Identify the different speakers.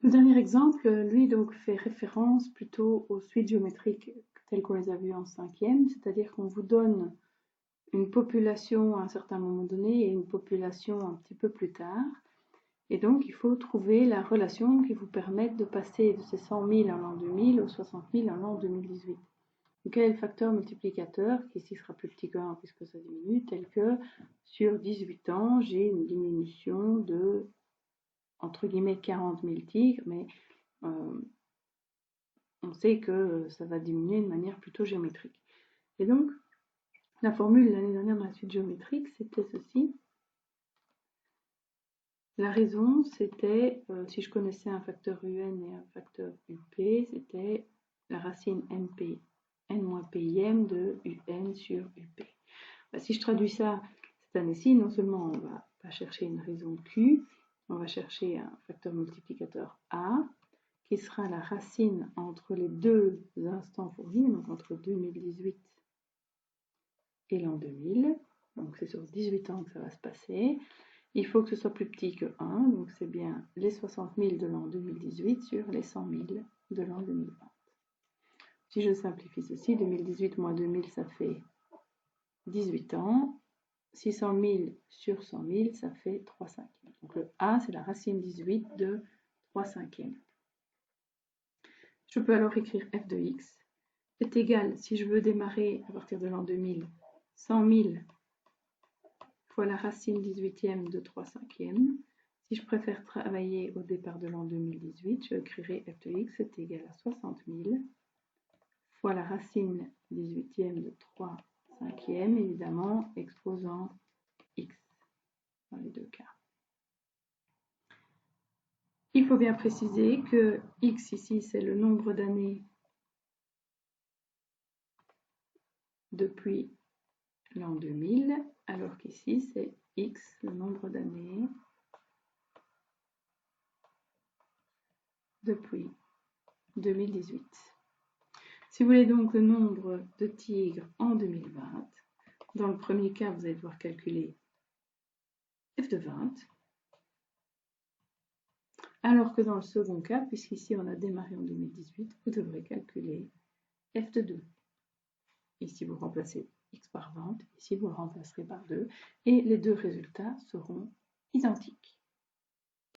Speaker 1: Le dernier exemple, lui, donc, fait référence plutôt aux suites géométriques telles qu'on les a vues en cinquième, c'est-à-dire qu'on vous donne une population à un certain moment donné et une population un petit peu plus tard. Et donc, il faut trouver la relation qui vous permette de passer de ces 100 000 en l'an 2000 aux 60 000 en l'an 2018. Donc, quel est le facteur multiplicateur qui ici sera plus petit que 1 puisque ça diminue, tel que sur 18 ans, j'ai une diminution de, entre guillemets, 40 000 tigres, mais on sait que ça va diminuer de manière plutôt géométrique. Et donc, la formule l'année dernière dans la suite géométrique, c'était ceci. La raison, c'était, si je connaissais un facteur UN et un facteur UP, c'était la racine NP, N-PIM de UN sur UP. Si je traduis ça cette année-ci, non seulement on va pas chercher une raison Q, on va chercher un facteur multiplicateur A, qui sera la racine entre les deux instants fournis, donc entre 2018 et l'an 2000. Donc c'est sur 18 ans que ça va se passer. Il faut que ce soit plus petit que 1, donc c'est bien les 60 000 de l'an 2018 sur les 100 000 de l'an 2020. Si je simplifie ceci, 2018 moins 2000, ça fait 18 ans. 600 000 sur 100 000, ça fait 3 cinquièmes. Donc le A, c'est la racine 18 de 3 cinquièmes. Je peux alors écrire f de x est égal, si je veux démarrer à partir de l'an 2000, 100 000 fois la racine 18e de 3 cinquièmes. Si je préfère travailler au départ de l'an 2018, je écrirai f de x est égal à 60 000 fois la racine 18e de 3 cinquièmes, évidemment exposant x dans les deux cas. Il faut bien préciser que x ici, c'est le nombre d'années depuis l'an 2000, alors qu'ici, c'est x, le nombre d'années depuis 2018. Si vous voulez donc le nombre de tigres en 2020, dans le premier cas, vous allez devoir calculer f de 20, alors que dans le second cas, puisqu'ici on a démarré en 2018, vous devrez calculer f de 2. Ici, vous remplacez x par 20, ici, vous le remplacerez par 2, et les deux résultats seront identiques.